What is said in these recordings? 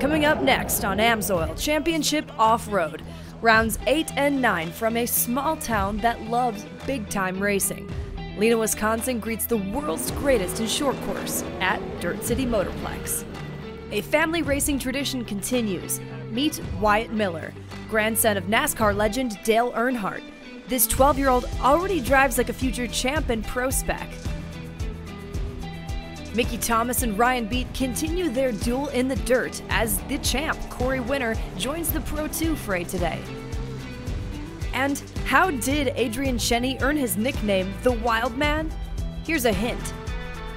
Coming up next on AMSOIL Championship Off-Road, rounds 8 and 9 from a small town that loves big-time racing. Lena, Wisconsin greets the world's greatest in short course at Dirt City Motorplex. A family racing tradition continues. Meet Wyatt Miller, grandson of NASCAR legend Dale Earnhardt. This 12-year-old already drives like a future champ in Pro Spec. Mickey Thomas and Ryan Beat continue their duel in the dirt as the champ, Corey Winter, joins the Pro 2 fray today. And how did Adrian Cheney earn his nickname, the Wild Man? Here's a hint.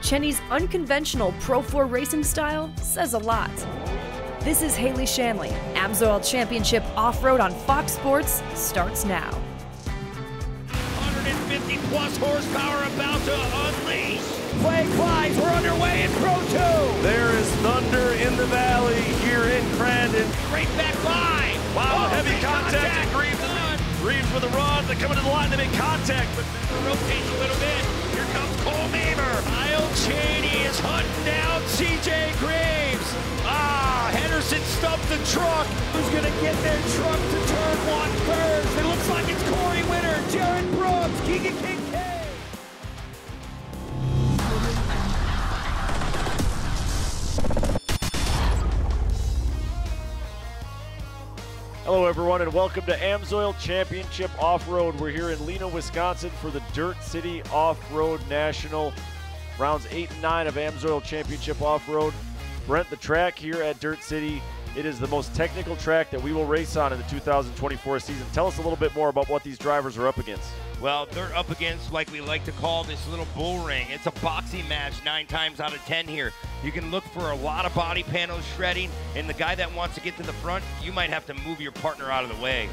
Cheney's unconventional Pro 4 racing style says a lot. This is Haley Shanley. AMSOIL Championship Off-Road on Fox Sports starts now. 150 plus horsepower about to unleash. Flag flies, we're underway in Pro 2. There is thunder in the valley here in Crandon. Right back by. Wow, heavy contact. Greaves with a run. They come into the line, they make contact, but Rotates a little bit. Here comes Cole Mamer. Kyle Cheney is hunting down CJ Graves. Henderson stumped the truck. Who's going to get their truck to turn one first? It looks like it's Corey Winter, Jared Brooks, Keegan Kincaid. hello everyone and welcome to AMSOIL Championship Off-Road. We're here in Lena, Wisconsin for the Dirt City Off-Road National. Rounds 8 and 9 of AMSOIL Championship Off-Road. Brent, the track here at Dirt City, it is the most technical track that we will race on in the 2024 season. Tell us a little bit more about what these drivers are up against. Well, they're up against, like we like to call this little bull ring. It's a boxing match 9 times out of 10 here. You can look for a lot of body panels shredding, and the guy that wants to get to the front, you might have to move your partner out of the way.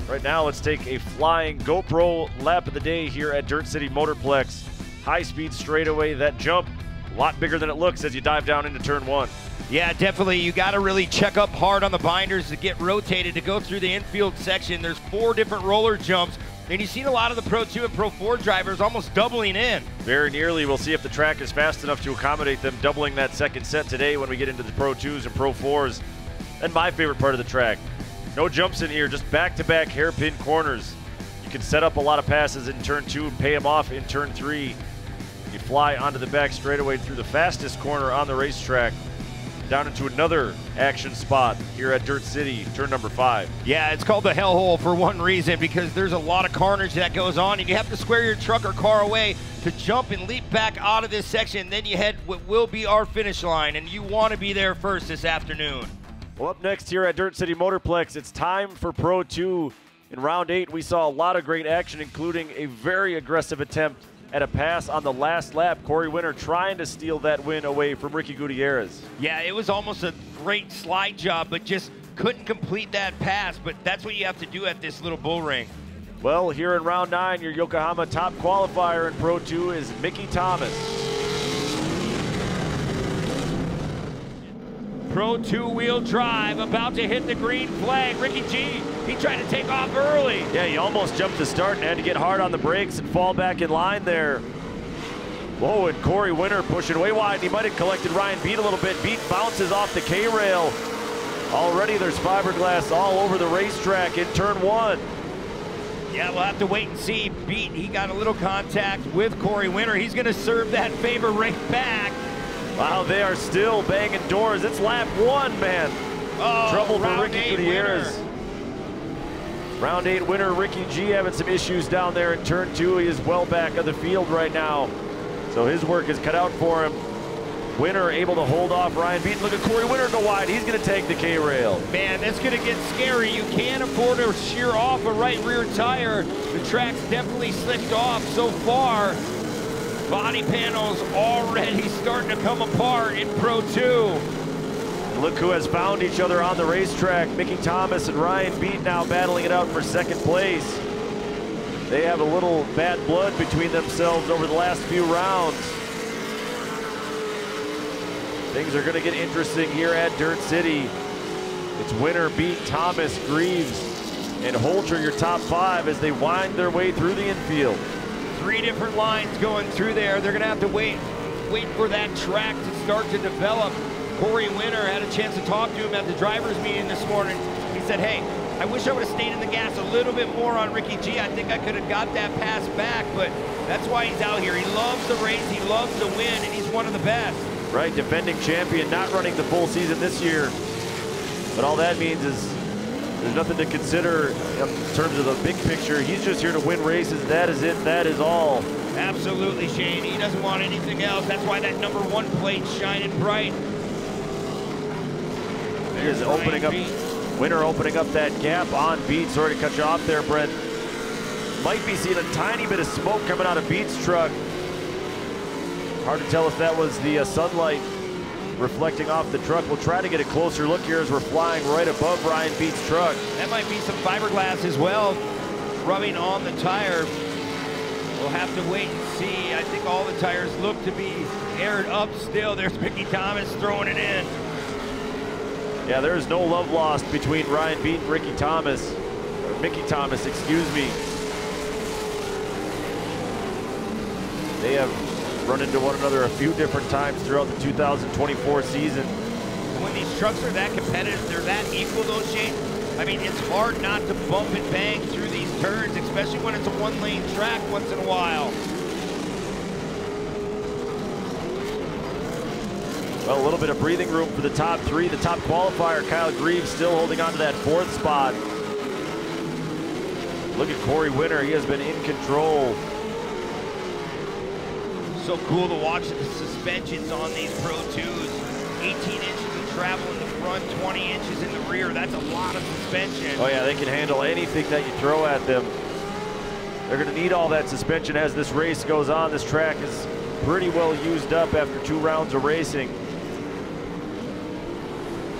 Right now, let's take a flying GoPro lap of the day here at Dirt City Motorplex. High-speed straightaway, that jump, a lot bigger than it looks as you dive down into turn 1. Yeah, definitely. You got to really check up hard on the binders to get rotated to go through the infield section. There's 4 different roller jumps. And you've seen a lot of the Pro 2 and Pro 4 drivers almost doubling in. Very nearly. We'll see if the track is fast enough to accommodate them doubling that second set today when we get into the Pro 2s and Pro 4s. And my favorite part of the track, no jumps in here, just back-to-back hairpin corners. You can set up a lot of passes in turn 2 and pay them off in turn 3. You fly onto the back straightaway through the fastest corner on the racetrack, down into another action spot here at Dirt City, turn number 5. Yeah, it's called the hellhole for one reason, because there's a lot of carnage that goes on, and you have to square your truck or car away to jump and leap back out of this section. Then you head what will be our finish line, and you want to be there first this afternoon. Well, up next here at Dirt City Motorplex, it's time for Pro 2. In round 8, we saw a lot of great action, including a very aggressive attempt at a pass on the last lap. Corey Winter trying to steal that win away from Ricky Gutierrez. Yeah, it was almost a great slide job, but just couldn't complete that pass. But that's what you have to do at this little bull ring. Well, here in round 9, your Yokohama top qualifier in Pro 2 is Mickey Thomas. Pro 2-wheel drive, about to hit the green flag. Ricky G, he tried to take off early. Yeah, he almost jumped the start and had to get hard on the brakes and fall back in line there. Whoa, and Corey Winter pushing way wide. He might have collected Ryan Beat a little bit. Beat bounces off the K-rail. Already there's fiberglass all over the racetrack in turn 1. Yeah, we'll have to wait and see. Beat, he got a little contact with Corey Winter. He's going to serve that favor right back. Wow, they are still banging doors. It's lap 1, man. Oh, trouble for Ricky Gutierrez. Round 8 winner Ricky G having some issues down there in turn 2. He is well back of the field right now, so his work is cut out for him. Winter able to hold off Ryan Beaton. Look at Corey Winter go wide. He's going to take the K-rail. Man, that's going to get scary. You can't afford to shear off a right rear tire. The track's definitely slicked off so far. Body panels already starting to come apart in Pro 2. Look who has found each other on the racetrack. Mickey Thomas and Ryan Beat now battling it out for second place. They have a little bad blood between themselves over the last few rounds. Things are going to get interesting here at Dirt City. It's Winter, Beat, Thomas, Greaves, and Holter, your top 5 as they wind their way through the infield. 3 different lines going through there. They're going to have to wait for that track to start to develop. Corey Winter had a chance to talk to him at the driver's meeting this morning. He said, hey, I wish I would have stayed in the gas a little bit more on Ricky G. I think I could have got that pass back, but that's why he's out here. He loves the race, he loves to win, and he's one of the best. Right, defending champion, not running the full season this year. But all that means is there's nothing to consider in terms of the big picture. He's just here to win races. That is it, that is all. Absolutely, Shane. He doesn't want anything else. That's why that number 1 plate's shining bright. He is opening up, Winter opening up that gap on Beat. Sorry to cut you off there, Brent. Might be seeing a tiny bit of smoke coming out of Beat's truck. Hard to tell if that was the sunlight reflecting off the truck. We'll try to get a closer look here as we're flying right above Ryan Beat's truck. That might be some fiberglass as well, rubbing on the tire. We'll have to wait and see. I think all the tires look to be aired up still. There's Mickey Thomas throwing it in. Yeah, there is no love lost between Ryan Beat and Ricky Thomas, or Mickey Thomas, excuse me. They have run into one another a few different times throughout the 2024 season. When these trucks are that competitive, they're that equal though, Shane. I mean, it's hard not to bump and bang through these turns, especially when it's a 1-lane track once in a while. Well, a little bit of breathing room for the top 3. The top qualifier, Kyle Greaves, still holding on to that 4th spot. Look at Corey Winter. He has been in control. So cool to watch the suspensions on these Pro 2s. 18 inches of travel in the front, 20 inches in the rear. That's a lot of suspension. Oh yeah, they can handle anything that you throw at them. They're going to need all that suspension as this race goes on. This track is pretty well used up after 2 rounds of racing.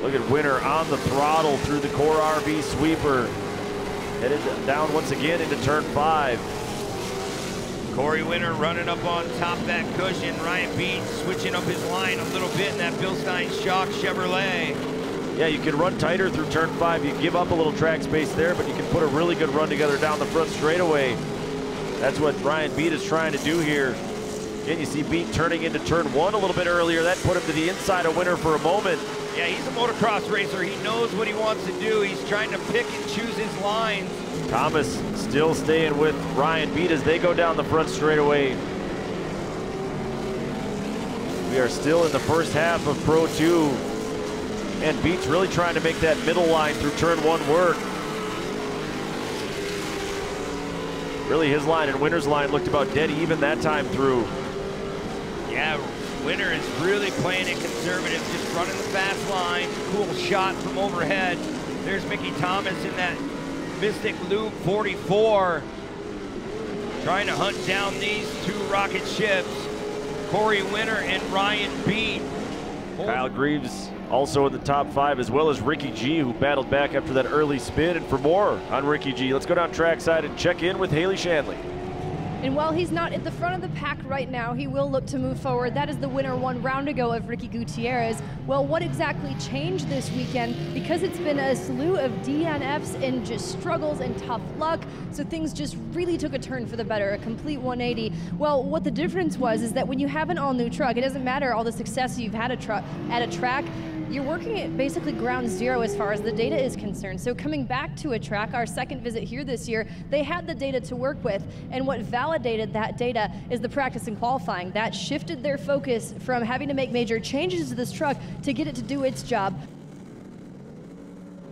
Look at Winter on the throttle through the Core RV sweeper. Headed down once again into turn 5. Corey Winter running up on top of that cushion. Ryan Beat switching up his line a little bit in that Bilstein Shock Chevrolet. Yeah, you can run tighter through turn 5. You give up a little track space there, but you can put a really good run together down the front straightaway. That's what Ryan Beat is trying to do here. Again, you see Beat turning into turn 1 a little bit earlier. That put him to the inside of Winter for a moment. Yeah, he's a motocross racer. He knows what he wants to do. He's trying to pick and choose his lines. Thomas still staying with Ryan Beat as they go down the front straightaway. We are still in the first half of Pro 2. And Beat's really trying to make that middle line through turn 1 work. Really, his line and Winter's line looked about dead even that time through. Yeah, Winter is really playing it conservative, just running the fast line. Cool shot from overhead. There's Mickey Thomas in that Mystic Loop 44. Trying to hunt down these 2 rocket ships. Corey Winter and Ryan Beat. Kyle Greaves also in the top 5, as well as Ricky G, who battled back after that early spin. And for more on Ricky G, let's go down trackside and check in with Haley Shanley. And while he's not at the front of the pack right now, he will look to move forward. That is the winner 1 round ago of Ricky Gutierrez. Well, what exactly changed this weekend? Because it's been a slew of DNFs and just struggles and tough luck, so things just really took a turn for the better, a complete 180. Well, what the difference was is that when you have an all-new truck, it doesn't matter all the success you've had at a track, you're working at basically ground zero as far as the data is concerned. So coming back to a track, our second visit here this year, they had the data to work with, and what validated that data is the practice and qualifying. That shifted their focus from having to make major changes to this truck to get it to do its job.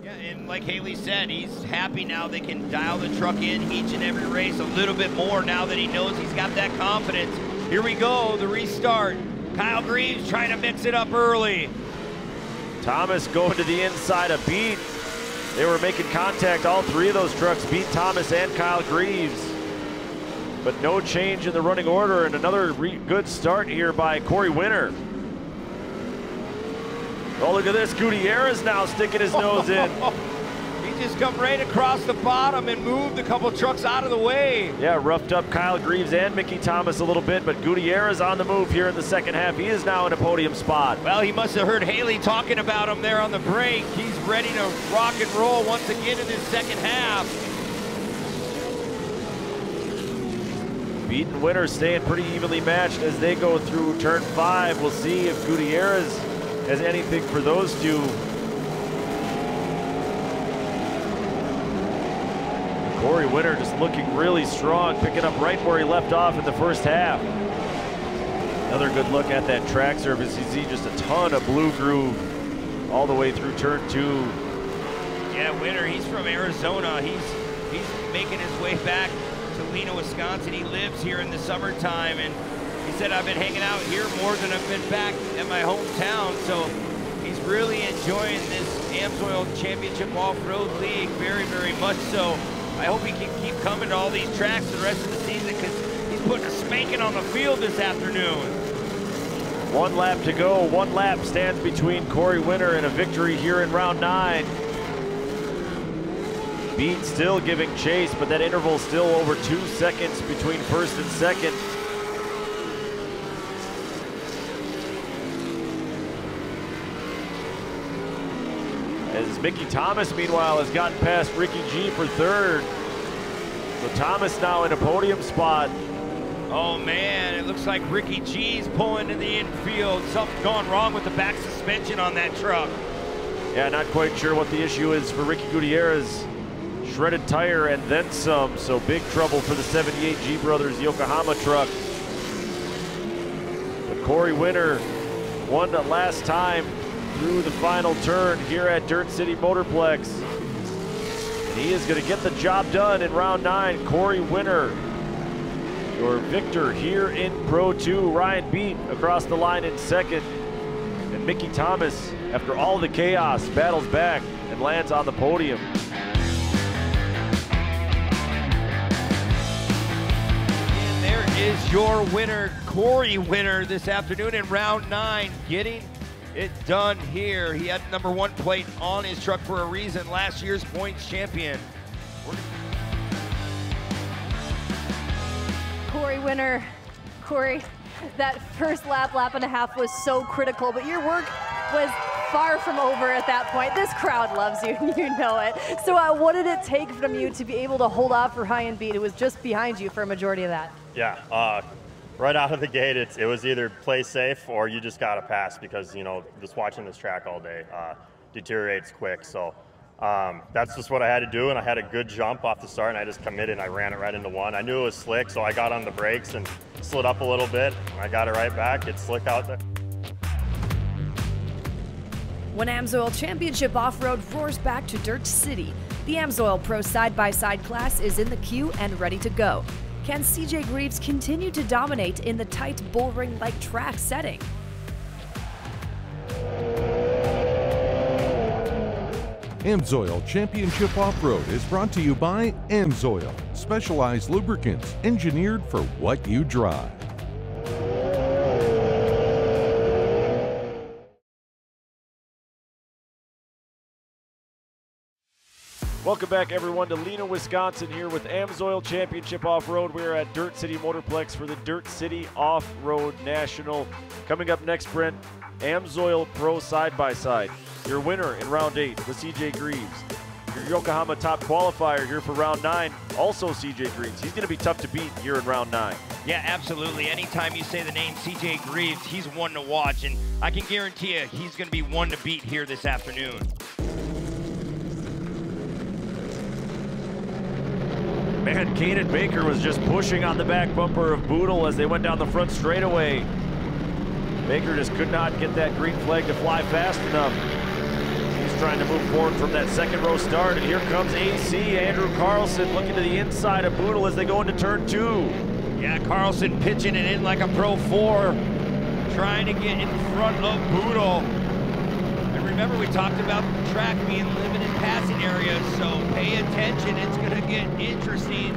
Yeah, and like Haley said, he's happy now they can dial the truck in each and every race a little bit more now that he knows he's got that confidence. Here we go, the restart. Kyle Greaves trying to mix it up early. Thomas going to the inside of Beat. They were making contact, all 3 of those trucks, Beat, Thomas, and Kyle Greaves. But no change in the running order, and another good start here by Corey Winter. Oh, look at this, Gutierrez now sticking his nose in. He just come right across the bottom and moved a couple trucks out of the way. Yeah, roughed up Kyle Greaves and Mickey Thomas a little bit, but Gutierrez on the move here in the second half. He is now in a podium spot. Well, he must have heard Haley talking about him there on the break. He's ready to rock and roll once again in his second half. Beat and Winter staying pretty evenly matched as they go through turn 5. We'll see if Gutierrez as anything for those two. Corey Winter just looking really strong, picking up right where he left off in the first half. Another good look at that track surface. You see just a ton of blue groove all the way through turn 2. Yeah, Winter, he's from Arizona. He's making his way back to Lena, Wisconsin. He lives here in the summertime, and he said, I've been hanging out here more than I've been back at my hometown. So he's really enjoying this AMSOIL Championship Off-Road League, very, very much so. I hope he can keep coming to all these tracks the rest of the season, because he's putting a spanking on the field this afternoon. 1 lap to go. 1 lap stands between Corey Winter and a victory here in round 9. Beat still giving chase, but that interval still over 2 seconds between first and second. As Mickey Thomas, meanwhile, has gotten past Ricky G for third. So Thomas now in a podium spot. Oh man, it looks like Ricky G's pulling in the infield. Something's gone wrong with the back suspension on that truck. Yeah, not quite sure what the issue is for Ricky Gutierrez. Shredded tire and then some, so big trouble for the 78 G Brothers Yokohama truck. But Corey Winter won the last time through the final turn here at Dirt City Motorplex. And he is going to get the job done in round 9. Corey Winter, your victor here in Pro 2. Ryan Beat across the line in second. And Mickey Thomas, after all the chaos, battles back and lands on the podium. And there is your winner, Corey Winter, this afternoon in round 9, getting it done here. He had number 1 plate on his truck for a reason, last year's points champion. Corey Winter, Corey, that first lap and a half was so critical, but your work was far from over at that point. This crowd loves you, you know it. So what did it take from you to be able to hold off for Ryan Beat, who was just behind you for a majority of that? Yeah, right out of the gate, it was either play safe or you just got to pass, because, you know, just watching this track all day deteriorates quick. So that's just what I had to do, and I had a good jump off the start, and I just committed and I ran it right into 1. I knew it was slick, so I got on the brakes and slid up a little bit. I got it right back. It's slick out there. When AMSOIL Championship Off-Road roars back to Dirt City, the AMSOIL Pro Side-by-Side class is in the queue and ready to go. Can CJ Greaves continue to dominate in the tight bullring-like track setting? AMSOIL Championship Off-Road is brought to you by AMSOIL, specialized lubricants engineered for what you drive. Welcome back, everyone, to Lena, Wisconsin, here with AMSOIL Championship Off-Road. We're at Dirt City Motorplex for the Dirt City Off-Road National. Coming up next, Brent, AMSOIL Pro Side-by-Side. Your winner in round 8 was CJ Greaves. Your Yokohama top qualifier here for round 9, also CJ Greaves. He's going to be tough to beat here in round 9. Yeah, absolutely. Anytime you say the name CJ Greaves, he's one to watch, and I can guarantee you he's going to be one to beat here this afternoon. Man, Kaden Baker was just pushing on the back bumper of Boodle as they went down the front straightaway. Baker just could not get that green flag to fly fast enough. He's trying to move forward from that second row start, and here comes AC, Andrew Carlson, looking to the inside of Boodle as they go into turn 2. Yeah, Carlson pitching it in like a Pro 4, trying to get in front of Boodle. And remember, we talked about the track being limited passing areas, so pay attention, it's gonna get interesting.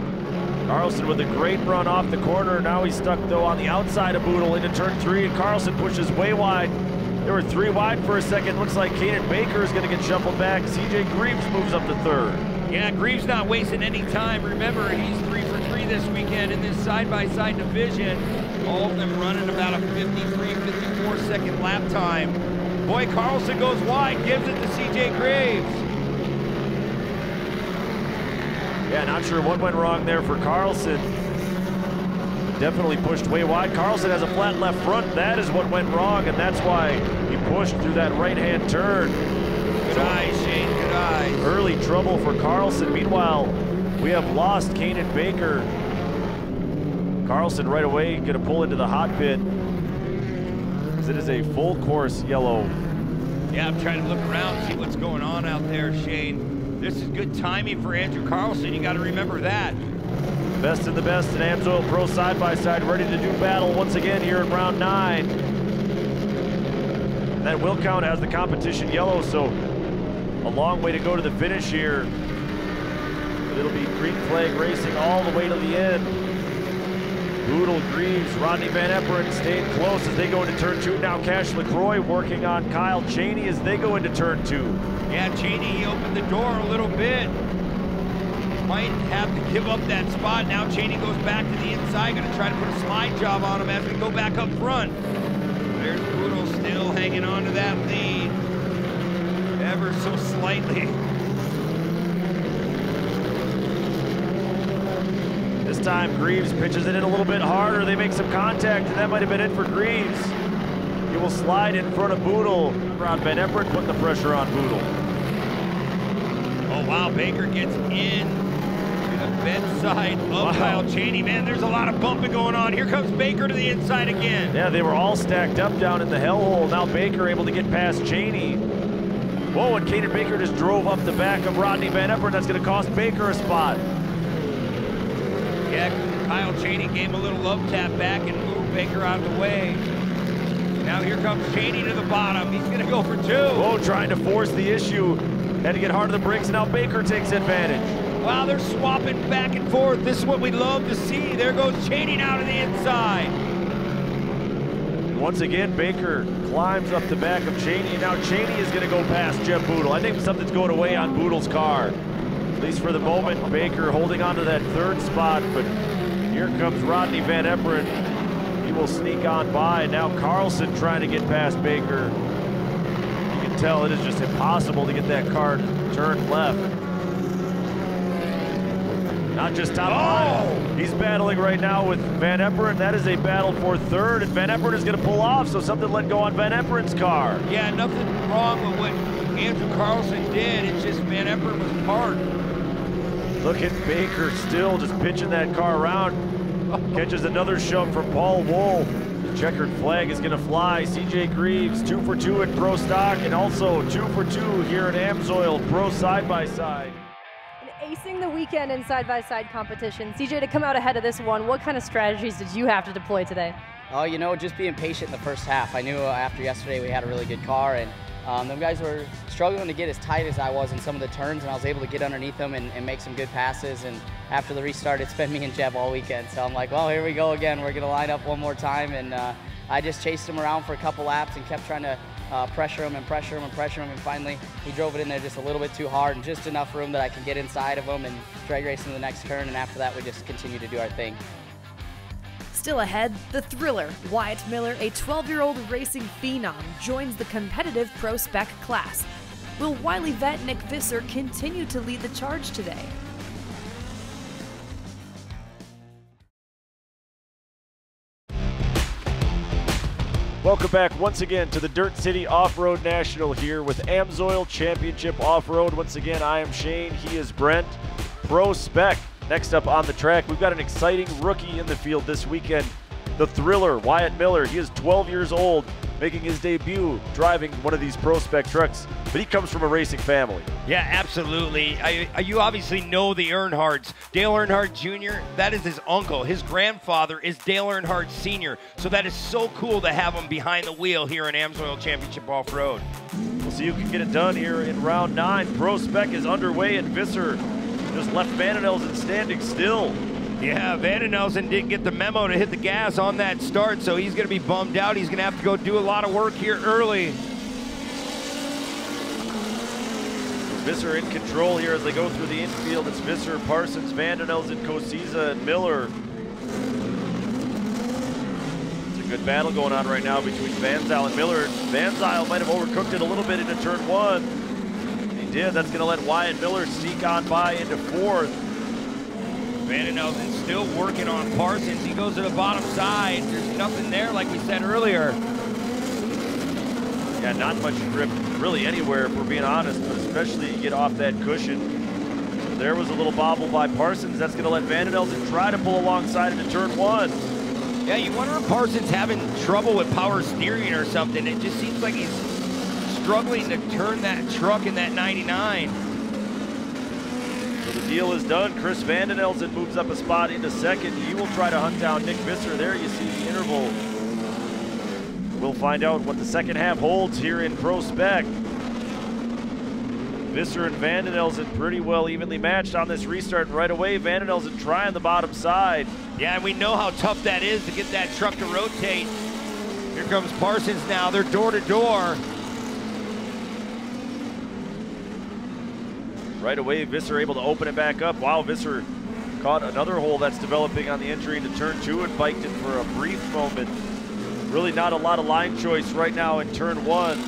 Carlson with a great run off the corner. Now he's stuck, though, on the outside of Boodle into turn 3, and Carlson pushes way wide. There were 3 wide for a second. Looks like Kaden Baker is going to get shuffled back. CJ Greaves moves up to 3rd. Yeah, Greaves not wasting any time. Remember, he's 3 for 3 this weekend in this side-by-side division. All of them running about a 53, 54 second lap time. Boy, Carlson goes wide, gives it to CJ Greaves. Yeah, not sure what went wrong there for Carlson. definitely pushed way wide. Carlson has a flat left front. That is what went wrong, and that's why he pushed through that right-hand turn. Good eyes, Shane, good eyes. Early trouble for Carlson. Meanwhile, we have lost Kanan Baker. Carlson right away going to pull into the hot pit, because it is a full course yellow. Yeah, I'm trying to look around, see what's going on out there, Shane. This is good timing for Andrew Carlson. You got to remember that. Best of the best in AMSOIL Pro side-by-side, ready to do battle once again here in round 9. And that will count as the competition yellow, so a long way to go to the finish here. But it'll be green flag racing all the way to the end. Boodle, Greaves, Rodney Van Eperen staying close as they go into turn 2. Now Cash LaCroix working on Kyle Cheney as they go into turn 2. Yeah, Cheney, he opened the door a little bit. Might have to give up that spot. Now Cheney goes back to the inside, gonna try to put a slide job on him as we go back up front. There's Boodle still hanging on to that lead, ever so slightly. This time Greaves pitches it in a little bit harder. They make some contact, and that might have been it for Greaves. He will slide in front of Boodle. Ron Van Eperen putting the pressure on Boodle. Oh wow, Baker gets in to the bedside of Kyle Cheney. Man, there's a lot of bumping going on. Here comes Baker to the inside again. Yeah, they were all stacked up down in the hellhole. Now Baker able to get past Cheney. Whoa, and Kanan Baker just drove up the back of Rodney Van Eperen. That's gonna cost Baker a spot. Yeah, Kyle Cheney gave a little love tap back and moved Baker out of the way. Now here comes Cheney to the bottom. He's gonna go for 2. Whoa, trying to force the issue. Had to get hard on the brakes, and now Baker takes advantage. Wow, they're swapping back and forth. This is what we love to see. There goes Cheney now to the inside. Once again, Baker climbs up the back of Cheney, and now Cheney is going to go past Jeb Boodle. I think something's going away on Boodle's car. At least for the moment, Baker holding on to that 3rd spot, but here comes Rodney Van Eperen. He will sneak on by. Now Carlson trying to get past Baker. You can tell it is just impossible to get that car turned left. Not just top 5. He's battling right now with Van Eperen. That is a battle for 3rd, and Van Eperen is going to pull off, so something let go on Van Eperen's car. Yeah, nothing wrong with what Andrew Carlson did. It's just Van Eperen was parked. Look at Baker still just pitching that car around. Catches another shove from Paul Wohl. The checkered flag is going to fly. CJ Greaves 2 for 2 in Pro Stock, and also 2 for 2 here at AMSOIL Pro side-by-side. Acing the weekend in side-by-side competition. CJ, to come out ahead of this one, what kind of strategies did you have to deploy today? Oh, you know, just being patient in the first half. I knew after yesterday we had a really good car, and them guys were struggling to get as tight as I was in some of the turns, and I was able to get underneath them and make some good passes. And after the restart, it's been me and Jeb all weekend. So I'm like, well, here we go again. We're going to line up one more time. And I just chased him around for a couple laps and kept trying to pressure him and pressure him and pressure him. And finally, he drove it in there just a little bit too hard and just enough room that I can get inside of him and drag race in the next turn. And after that, we just continue to do our thing. Still ahead, the thriller, Wyatt Miller, a 12-year-old racing phenom, joins the competitive Pro Spec class. Will Wiley vet Nick Visser continue to lead the charge today? Welcome back once again to the Dirt City Off-Road National here with AMSOIL Championship Off-Road. Once again, I am Shane, he is Brent. Pro Spec. Next up on the track, we've got an exciting rookie in the field this weekend. The thriller, Wyatt Miller. He is 12 years old, making his debut driving one of these Pro Spec trucks, but he comes from a racing family. Yeah, absolutely. You obviously know the Earnhardts. Dale Earnhardt Jr., that is his uncle. His grandfather is Dale Earnhardt Sr., so that is so cool to have him behind the wheel here in AMSOIL Championship Off-Road. We'll see who can get it done here in round 9. Pro Spec is underway, and Visser just left Van Enelsen standing still. Yeah, Van Enelsen didn't get the memo to hit the gas on that start, so he's going to be bummed out. He's going to have to go do a lot of work here early. Visser in control here as they go through the infield. It's Visser, Parsons, Van Enelsen, Cosiza, and Miller. It's a good battle going on right now between Van Zyl and Miller. Van Zyl might have overcooked it a little bit into turn 1. He did. That's going to let Wyatt Miller sneak on by into 4th. Van Elsen still working on Parsons. He goes to the bottom side. There's nothing there, like we said earlier. Yeah, not much grip really anywhere, if we're being honest, but especially you get off that cushion. There was a little bobble by Parsons. That's going to let Van Elsen try to pull alongside into turn one. Yeah, you wonder if Parsons having trouble with power steering or something. It just seems like he's struggling to turn that truck in that 99. So the deal is done. Chris Van Elsen moves up a spot into second. He will try to hunt down Nick Visser. There you see the interval. We'll find out what the second half holds here in Pro Spec. Visser and Van Elsen pretty well evenly matched on this restart. Right away, Van Elsen trying the bottom side. Yeah, and we know how tough that is to get that truck to rotate. Here comes Parsons now. They're door to door. Right away, Visser able to open it back up. Wow, Visser caught another hole that's developing on the entry into turn two and biked it for a brief moment. Really not a lot of line choice right now in turn one.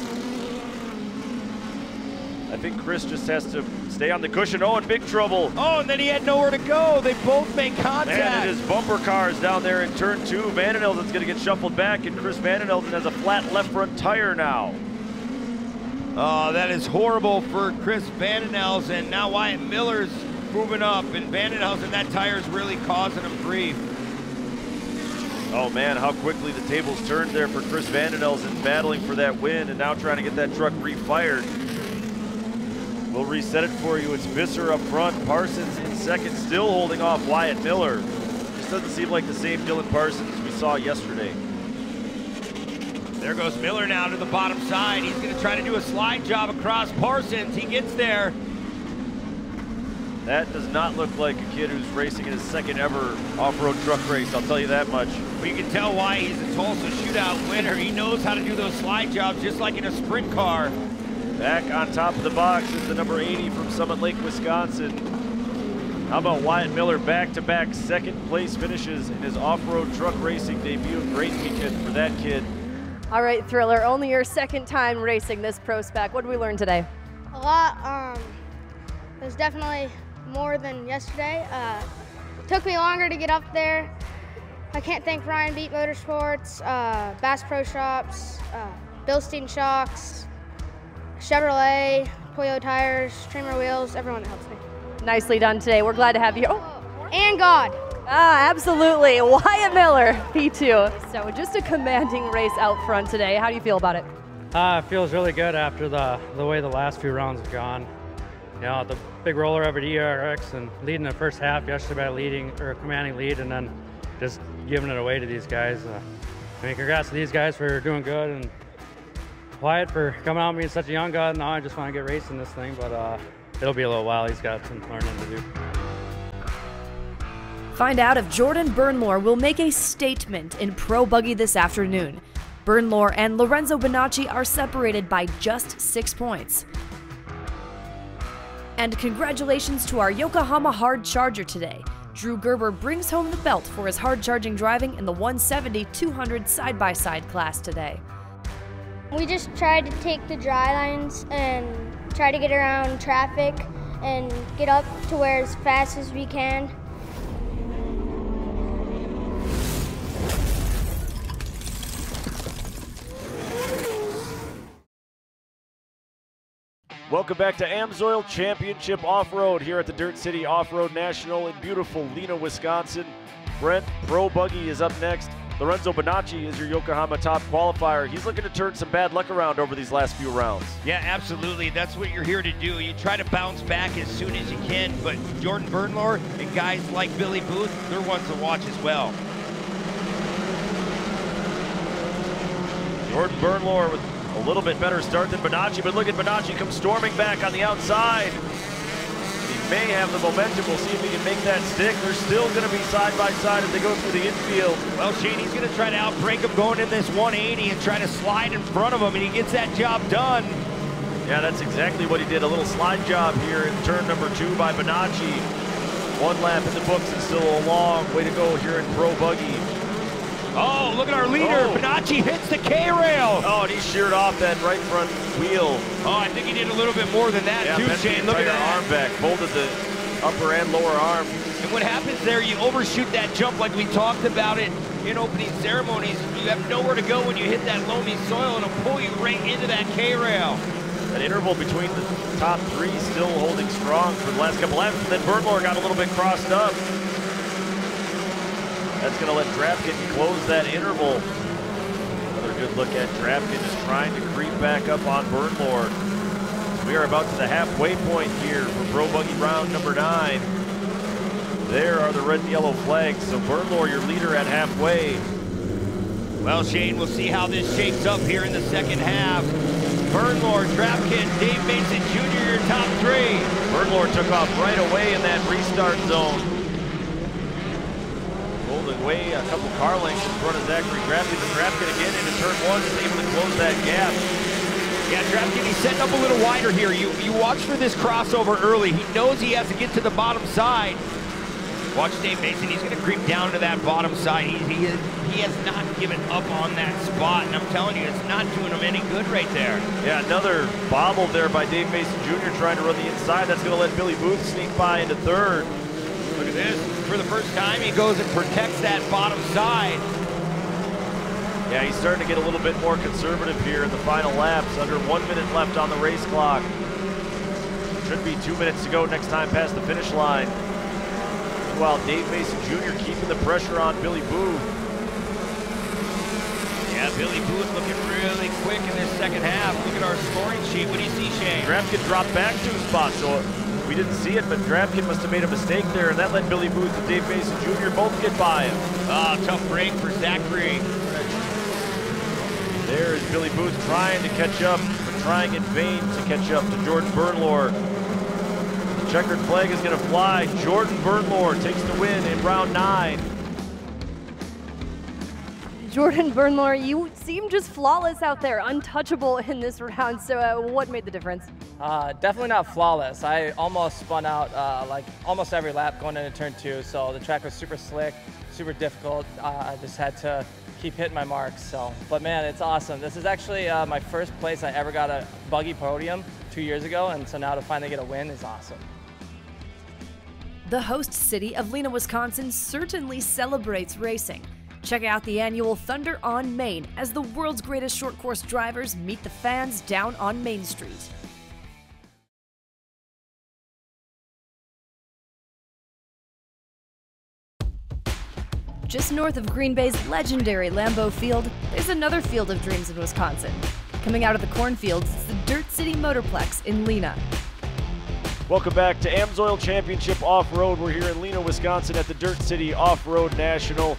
I think Chris just has to stay on the cushion. Oh, in big trouble. Oh, and then he had nowhere to go. They both make contact. Man, it is bumper cars down there in turn two. Van Elsen's going to get shuffled back, and Chris Van Elsen has a flat left front tire now. Oh, that is horrible for Chris Van Elsen. Now Wyatt Miller's moving up, and Van Elsen, that tire's really causing him grief. Oh man, how quickly the tables turned there for Chris Van Elsen, battling for that win and now trying to get that truck refired. We'll reset it for you. It's Visser up front, Parsons in second, still holding off Wyatt Miller. Just doesn't seem like the same Dylan Parsons we saw yesterday. There goes Miller now to the bottom side. He's going to try to do a slide job across Parsons. He gets there. That does not look like a kid who's racing in his second ever off-road truck race, I'll tell you that much. But you can tell why he's a Tulsa Shootout winner. He knows how to do those slide jobs just like in a sprint car. Back on top of the box is the number 80 from Summit Lake, Wisconsin. How about Wyatt Miller, back-to-back second place finishes in his off-road truck racing debut. Great weekend for that kid. All right, Thriller, only your second time racing this Pro Spec. What did we learn today? A lot. It was definitely more than yesterday. Took me longer to get up there. I can't thank Ryan Beat Motorsports, Bass Pro Shops, Bilstein Shocks, Chevrolet, Toyo Tires, Trimmer Wheels, everyone that helps me. Nicely done today. We're glad to have you. And God. Absolutely. Wyatt Miller, P2. So just a commanding race out front today. How do you feel about it? It feels really good after the way the last few rounds have gone. You know, the big roller over at ERX and leading the first half yesterday by a commanding lead, and then just giving it away to these guys. I mean, congrats to these guys for doing good, and Wyatt for coming out being such a young guy. Now I just want to get racing this thing, but it'll be a little while. He's got some learning to do. Find out if Jordan Bernlohr will make a statement in Pro Buggy this afternoon. Bernlohr and Lorenzo Bonacci are separated by just 6 points. And congratulations to our Yokohama hard charger today. Drew Gerber brings home the belt for his hard charging driving in the 170-200 side-by-side class today. We just tried to take the dry lines and try to get around traffic and get up to where as fast as we can. Welcome back to AMSOIL Championship Off-Road here at the Dirt City Off-Road National in beautiful Lena, Wisconsin. Brent, Pro Buggy is up next. Lorenzo Bonacci is your Yokohama top qualifier. He's looking to turn some bad luck around over these last few rounds. Yeah, absolutely. That's what you're here to do. You try to bounce back as soon as you can, but Jordan Bernlohr and guys like Billy Booth, they're ones to watch as well. Jordan Bernlohr with a little bit better start than Bonacci, but look at Bonacci come storming back on the outside. He may have the momentum. We'll see if he can make that stick. They're still going to be side by side as they go through the infield. Well, Shane, he's going to try to outbreak him going in this 180 and try to slide in front of him, and he gets that job done. Yeah, that's exactly what he did. A little slide job here in turn number 2 by Bonacci. 1 lap in the books and still a long way to go here in Pro Buggy. Oh, look at our leader. Oh. Bonacci hits the K-rail. Oh, and he sheared off that right front wheel. Oh, I think he did a little bit more than that, yeah, too, Shane. Look at that. Arm back, folded the upper and lower arm. And what happens there, you overshoot that jump like we talked about it in opening ceremonies. You have nowhere to go when you hit that loamy soil, and it'll pull you right into that K-rail. That interval between the top three still holding strong for the last couple laps, and then Bernlohr got a little bit crossed up. That's going to let Drapkin close that interval. Another good look at Drapkin just trying to creep back up on Bernlohr. We are about to the halfway point here for Pro Buggy round number 9. There are the red and yellow flags, so Bernlohr, your leader at halfway. Well, Shane, we'll see how this shapes up here in the second half. Bernlohr, Drapkin, Dave Mason Jr., your top 3. Bernlohr took off right away in that restart zone. Rolled away a couple car lengths in front of Zachary Drapkin, but Drapkin again into turn 1 is able to close that gap. Yeah, Drapkin, he's setting up a little wider here. You watch for this crossover early. He knows he has to get to the bottom side. Watch Dave Mason, he's going to creep down to that bottom side. He has not given up on that spot, and I'm telling you, it's not doing him any good right there. Yeah, another bobble there by Dave Mason Jr. trying to run the inside. That's going to let Billy Booth sneak by into third. Look at this. For the first time, he goes and protects that bottom side. Yeah, he's starting to get a little bit more conservative here in the final laps. Under 1 minute left on the race clock. Should be 2 minutes to go next time past the finish line. While Dave Mason Jr. keeping the pressure on Billy Booth. Yeah, Billy Booth looking really quick in this second half. Look at our scoring sheet. What do you see, Shane? Drapkin dropped back 2 spots, so we didn't see it, but Drapkin must have made a mistake there, and that let Billy Booth and Dave Mason Jr. both get by him. Tough break for Zachary. There is Billy Booth trying to catch up, but trying in vain to catch up to Jordan Bernlohr. The checkered flag is going to fly. Jordan Bernlohr takes the win in round 9. Jordan Bernlohr, you seem just flawless out there, untouchable in this round. So what made the difference? Definitely not flawless. I almost spun out like almost every lap going into turn 2. So the track was super slick, super difficult. I just had to keep hitting my marks. So, but man, it's awesome. This is actually my first place I ever got a buggy podium 2 years ago, and so now to finally get a win is awesome. The host city of Lena, Wisconsin certainly celebrates racing. Check out the annual Thunder on Main as the world's greatest short course drivers meet the fans down on Main Street. Just north of Green Bay's legendary Lambeau Field, there's another field of dreams in Wisconsin. Coming out of the cornfields, it's the Dirt City Motorplex in Lena. Welcome back to AMSOIL Championship Off-Road. We're here in Lena, Wisconsin at the Dirt City Off-Road National.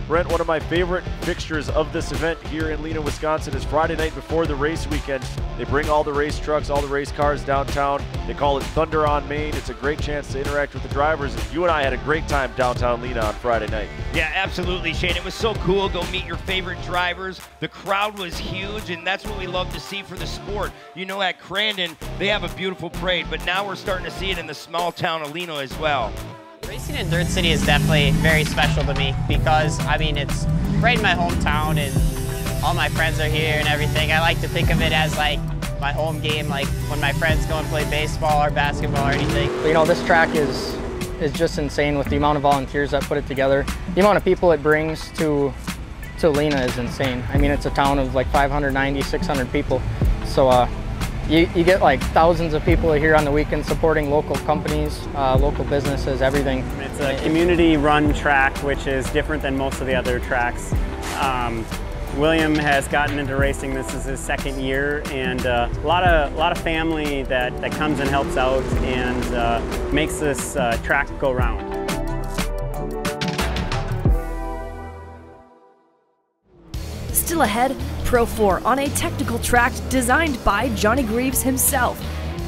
Brent, one of my favorite fixtures of this event here in Lena, Wisconsin is Friday night before the race weekend. They bring all the race trucks, all the race cars downtown. They call it Thunder on Main. It's a great chance to interact with the drivers. You and I had a great time downtown Lena on Friday night. Yeah, absolutely, Shane. It was so cool. Go meet your favorite drivers. The crowd was huge, and that's what we love to see for the sport. You know, at Crandon, they have a beautiful parade, but now we're starting to see it in the small town of Lena as well. Racing in Dirt City is definitely very special to me because, I mean, it's right in my hometown and all my friends are here and everything. I like to think of it as like my home game, like when my friends go and play baseball or basketball or anything. You know, this track is just insane with the amount of volunteers that put it together. The amount of people it brings to Lena is insane. I mean, it's a town of like 590, 600 people. So you get like thousands of people here on the weekend supporting local companies, local businesses, everything. It's a community-run track, which is different than most of the other tracks. William has gotten into racing. This is his second year, and a lot of family that comes and helps out and makes this track go round. Still ahead, Pro 4 on a technical track designed by Johnny Greaves himself.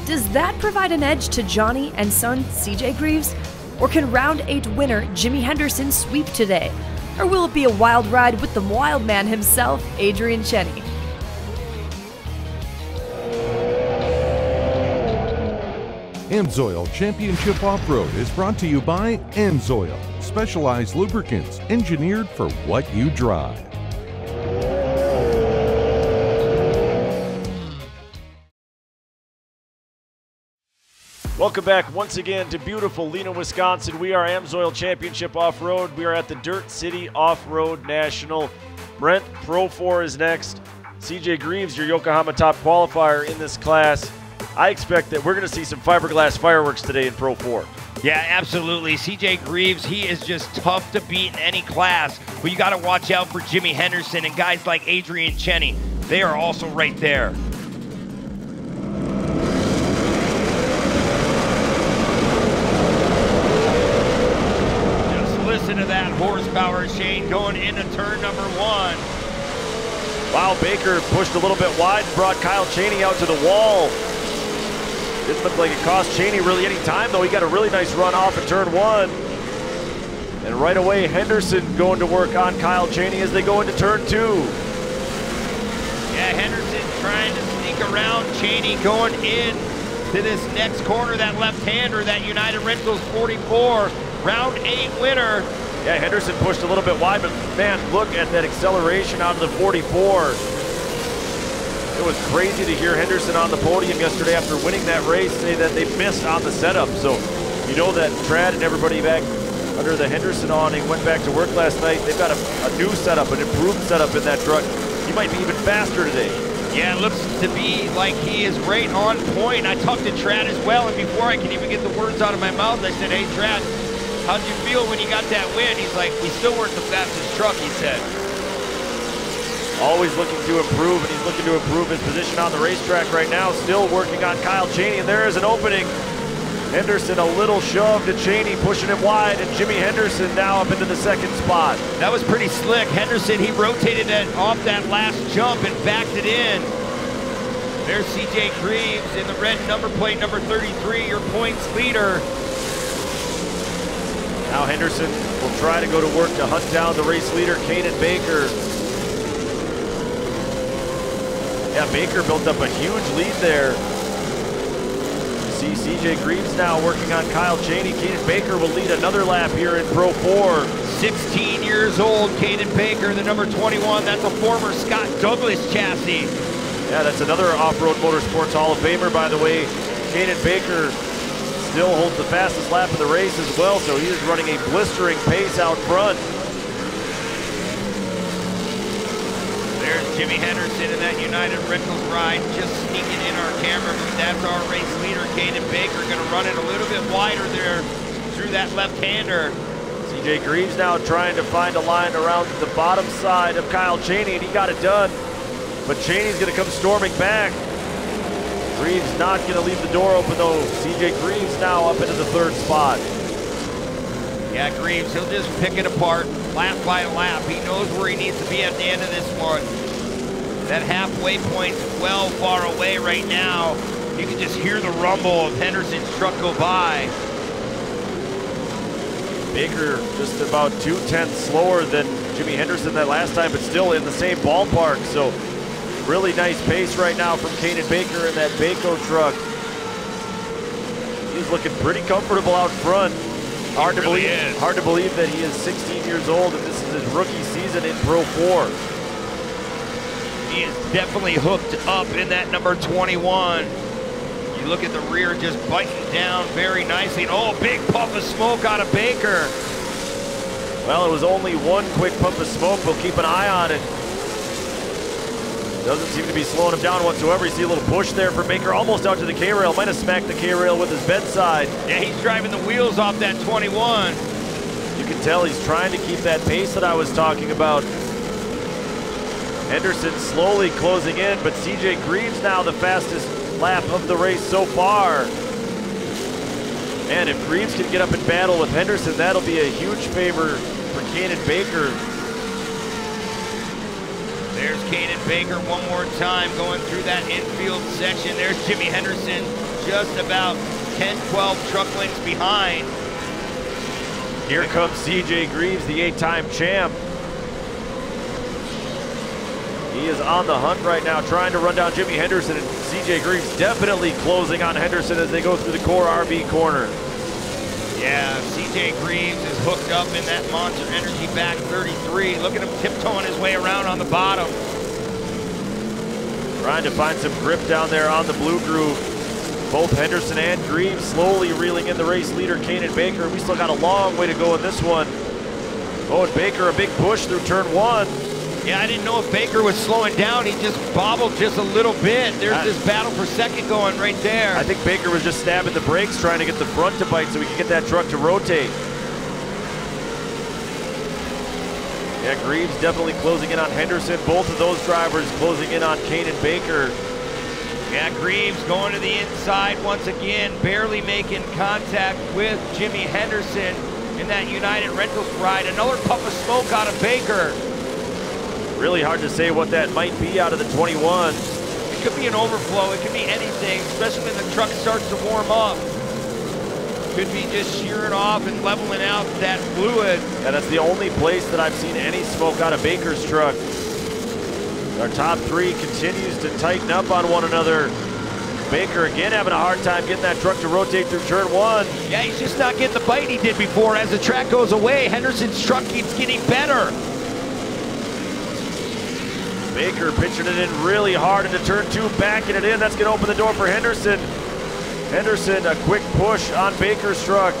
Does that provide an edge to Johnny and son CJ Greaves? Or can round 8 winner Jimmy Henderson sweep today? Or will it be a wild ride with the wild man himself, Adrian Cheney? AMSOIL Championship Off-Road is brought to you by AMSOIL, specialized lubricants engineered for what you drive. Welcome back once again to beautiful Lena, Wisconsin. We are AMSOIL Championship Off-Road. We are at the Dirt City Off-Road National. Brent, Pro 4 is next. CJ Greaves, your Yokohama top qualifier in this class. I expect that we're going to see some fiberglass fireworks today in Pro 4. Yeah, absolutely. CJ Greaves, he is just tough to beat in any class. But you got to watch out for Jimmy Henderson and guys like Adrian Cheney. They are also right there. Listen to that horsepower, Shane, going into turn number 1. Wow, Baker pushed a little bit wide and brought Kyle Cheney out to the wall. Didn't look like it cost Cheney really any time, though. He got a really nice run off of turn 1. And right away, Henderson going to work on Kyle Cheney as they go into turn 2. Yeah, Henderson trying to sneak around Cheney going in to this next corner, that left-hander, that United Rentals 44. Round 8 winner. Yeah, Henderson pushed a little bit wide, but man, look at that acceleration out of the 44. It was crazy to hear Henderson on the podium yesterday after winning that race say that they missed on the setup. So you know that Trad and everybody back under the Henderson awning went back to work last night. They've got a new setup, an improved setup in that truck. He might be even faster today. Yeah, it looks to be like he is right on point. I talked to Trad as well, and before I could even get the words out of my mouth, I said, hey, Trad, how'd you feel when you got that win? He's like, we still weren't the fastest truck, he said. Always looking to improve, and he's looking to improve his position on the racetrack right now. Still working on Kyle Cheney, and there is an opening. Henderson a little shove to Cheney, pushing him wide, and Jimmy Henderson now up into the second spot. That was pretty slick. Henderson, he rotated it off that last jump and backed it in. There's CJ Greaves in the red number plate, number 33, your points leader. Now Henderson will try to go to work to hunt down the race leader, Caden Baker. Yeah, Baker built up a huge lead there. You see CJ Greaves now working on Kyle Cheney. Caden Baker will lead another lap here in Pro 4. 16 years old, Caden Baker, the number 21. That's a former Scott Douglas chassis. Yeah, that's another Off-Road Motorsports Hall of Famer, by the way. Caden Baker still holds the fastest lap of the race as well, so he is running a blistering pace out front. There's Jimmy Henderson in that United Rentals ride, just sneaking in our camera. That's our race leader, Caden Baker, going to run it a little bit wider there through that left-hander. CJ Greaves now trying to find a line around the bottom side of Kyle Cheney, and he got it done. But Cheney's going to come storming back. Greaves not going to leave the door open, though. CJ Greaves now up into the third spot. Yeah, Greaves, he'll just pick it apart lap by lap. He knows where he needs to be at the end of this one. That halfway point is well far away right now. You can just hear the rumble of Henderson's truck go by. Baker just about 2/10 slower than Jimmy Henderson that last time, but still in the same ballpark. So really nice pace right now from Caden Baker in that Baco truck. He's looking pretty comfortable out front. Hard to believe that he is 16 years old and this is his rookie season in Pro 4. He is definitely hooked up in that number 21. You look at the rear just biting down very nicely. And oh, big puff of smoke out of Baker. Well, it was only one quick puff of smoke. We'll keep an eye on it. Doesn't seem to be slowing him down whatsoever. You see a little push there for Baker, almost out to the K-rail. Might have smacked the K-rail with his bedside. Yeah, he's driving the wheels off that 21. You can tell he's trying to keep that pace that I was talking about. Henderson slowly closing in, but CJ Greaves now the fastest lap of the race so far. And if Greaves can get up in battle with Henderson, that'll be a huge favor for Caden Baker. There's Caden Baker one more time going through that infield section. There's Jimmy Henderson just about 10, 12 truck lengths behind. Here comes CJ Greaves, the 8-time champ. He is on the hunt right now, trying to run down Jimmy Henderson, and CJ Greaves definitely closing on Henderson as they go through the Core RB corner. Yeah, CJ Greaves is hooked up in that Monster Energy back 33. Look at him tiptoeing his way around on the bottom. Trying to find some grip down there on the Blue Groove. Both Henderson and Greaves slowly reeling in the race leader, Kanan Baker. We still got a long way to go in this one. Oh, and Baker, a big push through turn 1. Yeah, I didn't know if Baker was slowing down. He just bobbled just a little bit. There's this battle for second going right there. I think Baker was just stabbing the brakes, trying to get the front to bite so we could get that truck to rotate. Yeah, Greaves definitely closing in on Henderson. Both of those drivers closing in on Kanan Baker. Yeah, Greaves going to the inside once again, barely making contact with Jimmy Henderson in that United Rentals ride. Another puff of smoke out of Baker. Really hard to say what that might be out of the 21. It could be an overflow, it could be anything, especially when the truck starts to warm up. Could be just shearing off and leveling out that fluid. Yeah, that's the only place that I've seen any smoke out of Baker's truck. Our top 3 continues to tighten up on one another. Baker again having a hard time getting that truck to rotate through turn 1. Yeah, he's just not getting the bite he did before. As the track goes away, Henderson's truck keeps getting better. Baker pitching it in really hard into turn 2, backing it in. That's going to open the door for Henderson. Henderson, a quick push on Baker's truck.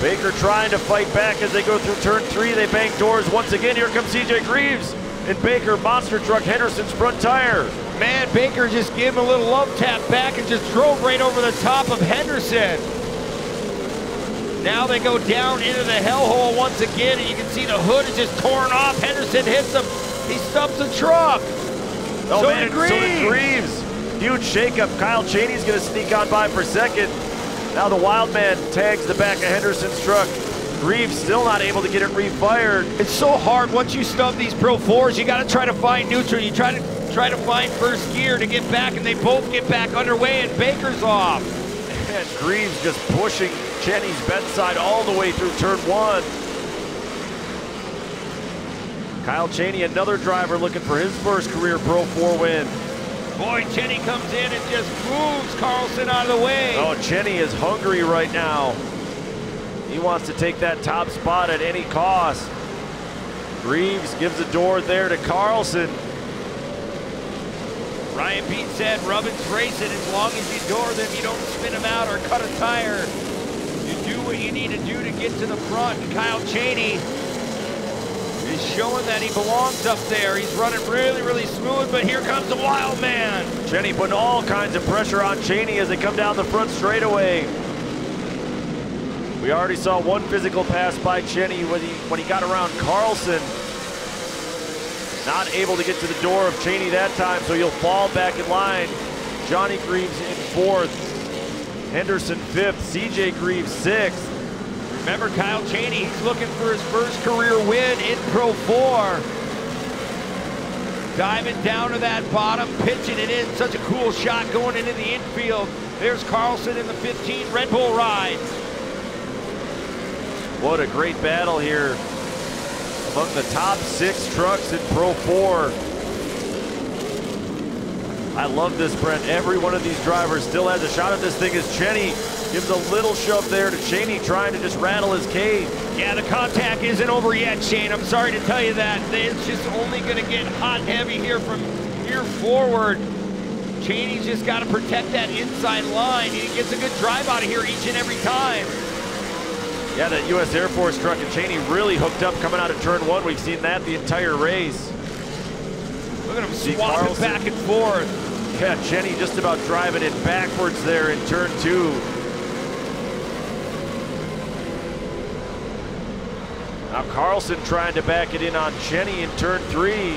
Baker trying to fight back as they go through turn 3. They bang doors once again. Here comes CJ Greaves. And Baker, monster truck, Henderson's front tire. Man, Baker just gave him a little love tap back and just drove right over the top of Henderson. Now they go down into the hellhole once again, and you can see the hood is just torn off. Henderson hits him. He stubs the truck. Oh, so man, did Greaves. So did Greaves. Huge shakeup. Kyle Cheney's going to sneak on by for second. Now the Wildman tags the back of Henderson's truck. Greaves still not able to get it refired. It's so hard once you stub these Pro 4s. You got to try to find neutral. You try to find first gear to get back, and they both get back underway, and Baker's off. And Greaves just pushing Cheney's bedside all the way through turn 1. Kyle Cheney, another driver looking for his first career Pro 4 win. Boy, Cheney comes in and just moves Carlson out of the way. Oh, Cheney is hungry right now. He wants to take that top spot at any cost. Greaves gives a door there to Carlson. Ryan Pete said, Rubbin's racing. As long as you door them, you don't spin them out or cut a tire. You do what you need to do to get to the front. And Kyle Cheney is showing that he belongs up there. He's running really, really smooth, but here comes the wild man. Cheney putting all kinds of pressure on Cheney as they come down the front straightaway. We already saw one physical pass by Cheney when he got around Carlson. Not able to get to the door of Cheney that time, so he'll fall back in line. Johnny Greaves in 4th. Henderson 5th. CJ Greaves 6th. Remember Kyle Cheney, he's looking for his first career win in Pro 4. Diving down to that bottom, pitching it in. Such a cool shot going into the infield. There's Carlson in the 15 Red Bull ride. What a great battle here among the top 6 trucks in Pro 4. I love this, Brent. Every one of these drivers still has a shot at this thing as Cheney gives a little shove there to Cheney, trying to just rattle his cage. Yeah, the contact isn't over yet, Shane. I'm sorry to tell you that. It's just only going to get hot and heavy here from here forward. Cheney's just got to protect that inside line. He gets a good drive out of here each and every time. Yeah, that U.S. Air Force truck and Cheney really hooked up coming out of turn 1. We've seen that the entire race. Look at him swapping back and forth. Yeah, Cheney just about driving it backwards there in turn 2. Now Carlson trying to back it in on Cheney in turn 3.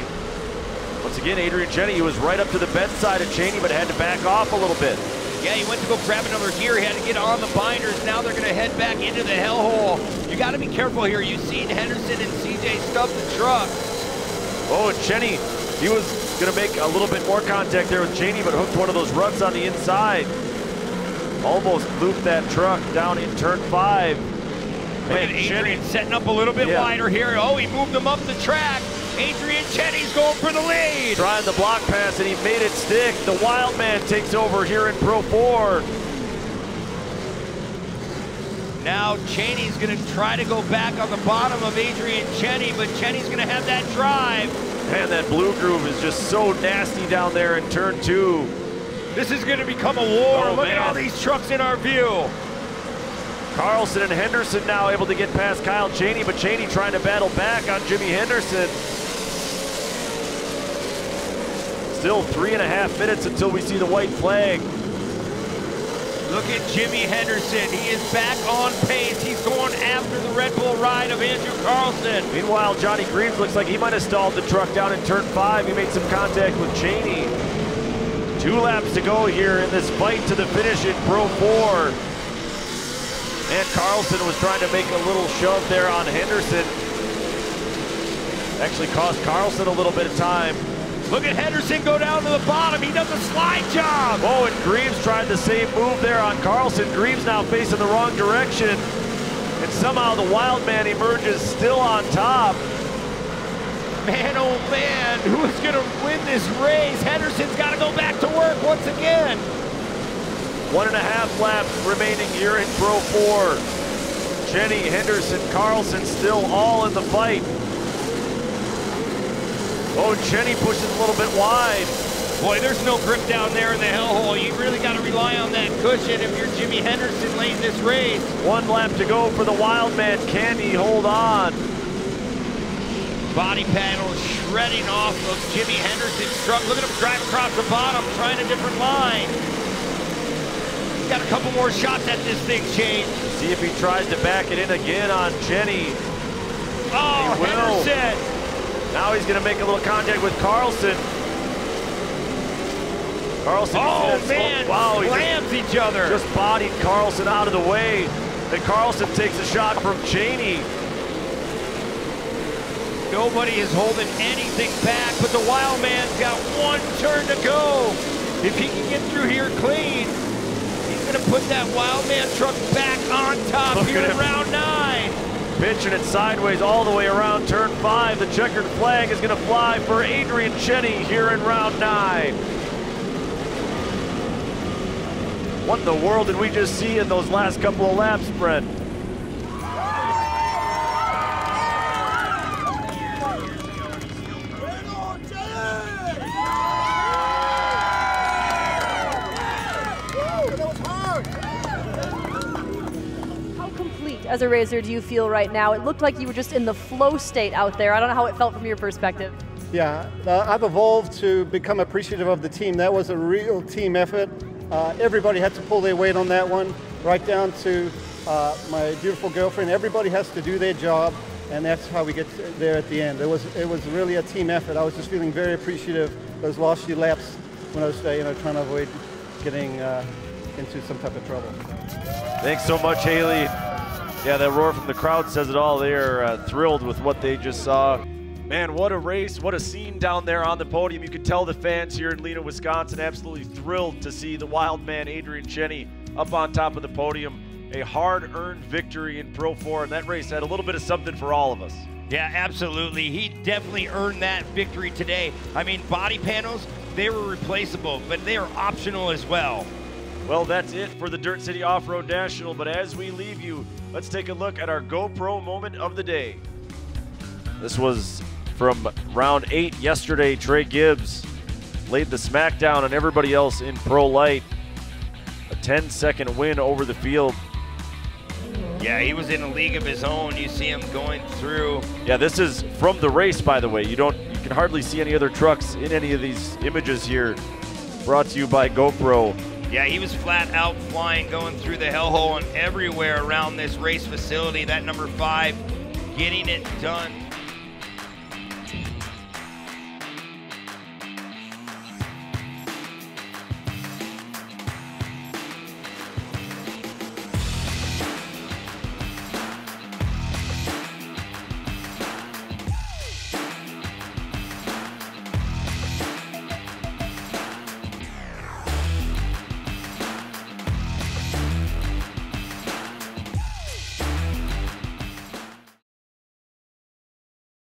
Once again, Adrian Cheney, he was right up to the bedside of Cheney, but had to back off a little bit. Yeah, he went to go grab another gear. He had to get on the binders. Now they're going to head back into the hellhole. You got to be careful here. You've seen Henderson and CJ stub the truck. Oh, and Cheney, he was going to make a little bit more contact there with Cheney, but hooked one of those ruts on the inside. Almost looped that truck down in turn 5. Look at Adrian setting up a little bit wider here. Oh, he moved him up the track. Adrian Cheney's going for the lead. Trying the block pass, and he made it stick. The wild man takes over here in Pro 4. Now Cheney's going to try to go back on the bottom of Adrian Cheney, but Cheney's going to have that drive. Man, that blue groove is just so nasty down there in turn 2. This is going to become a war. Oh, Look man. at all these trucks in our view. Carlson and Henderson now able to get past Kyle Cheney, but Cheney trying to battle back on Jimmy Henderson. Still 3.5 minutes until we see the white flag. Look at Jimmy Henderson. He is back on pace. He's going after the Red Bull ride of Andrew Carlson. Meanwhile, Johnny Greaves looks like he might have stalled the truck down in turn 5. He made some contact with Cheney. 2 laps to go here in this fight to the finish in Pro 4. And Carlson was trying to make a little shove there on Henderson. Actually cost Carlson a little bit of time. Look at Henderson go down to the bottom. He does a slide job. Oh, and Greaves tried the same move there on Carlson. Greaves now facing the wrong direction. And somehow the wild man emerges still on top. Man, oh man, who's gonna win this race? Henderson's gotta go back to work once again. 1.5 laps remaining here in Pro 4. Cheney, Henderson, Carlson still all in the fight. Oh, Cheney pushes a little bit wide. Boy, there's no grip down there in the hellhole. You really got to rely on that cushion if you're Jimmy Henderson late in this race. 1 lap to go for the wild man. Can he hold on? Body panel shredding off of Jimmy Henderson's truck. Look at him drive across the bottom, trying a different line. He's got a couple more shots at this thing, Shane. See if he tries to back it in again on Cheney. Oh, Henderson. Now he's going to make a little contact with Carlson. Carlson. Oh, man. Wow, he slams each other. Just bodied Carlson out of the way. And Carlson takes a shot from Cheney. Nobody is holding anything back, but the wild man's got 1 turn to go. If he can get through here clean, he's going to put that wild man truck back on top here in round 9. Pitching it sideways all the way around turn 5. The checkered flag is going to fly for Adrian Cheney here in round 9. What in the world did we just see in those last couple of laps, Brent? As a racer, do you feel right now? It looked like you were just in the flow state out there. I don't know how it felt from your perspective. Yeah, I've evolved to become appreciative of the team. That was a real team effort. Everybody had to pull their weight on that one, right down to my beautiful girlfriend. Everybody has to do their job, and that's how we get there at the end. It was really a team effort. I was just feeling very appreciative those last few laps when I was trying to avoid getting into some type of trouble. Thanks so much, Haley. Yeah, that roar from the crowd says it all. They are thrilled with what they just saw. Man, what a race, what a scene down there on the podium. You could tell the fans here in Lena, Wisconsin, absolutely thrilled to see the wild man, Adrian Cheney, up on top of the podium. A hard-earned victory in Pro 4, and that race had a little bit of something for all of us. Yeah, absolutely. He definitely earned that victory today. I mean, body panels, they were replaceable, but they are optional as well. Well, that's it for the Dirt City Off-Road National, but as we leave you, let's take a look at our GoPro moment of the day. This was from round 8 yesterday. Trey Gibbs laid the smackdown on everybody else in Pro Light. A 10-second win over the field. Yeah, he was in a league of his own. You see him going through. Yeah, this is from the race, by the way. You can hardly see any other trucks in any of these images here. Brought to you by GoPro. Yeah, he was flat out flying, going through the hellhole and everywhere around this race facility. That number 5 getting it done.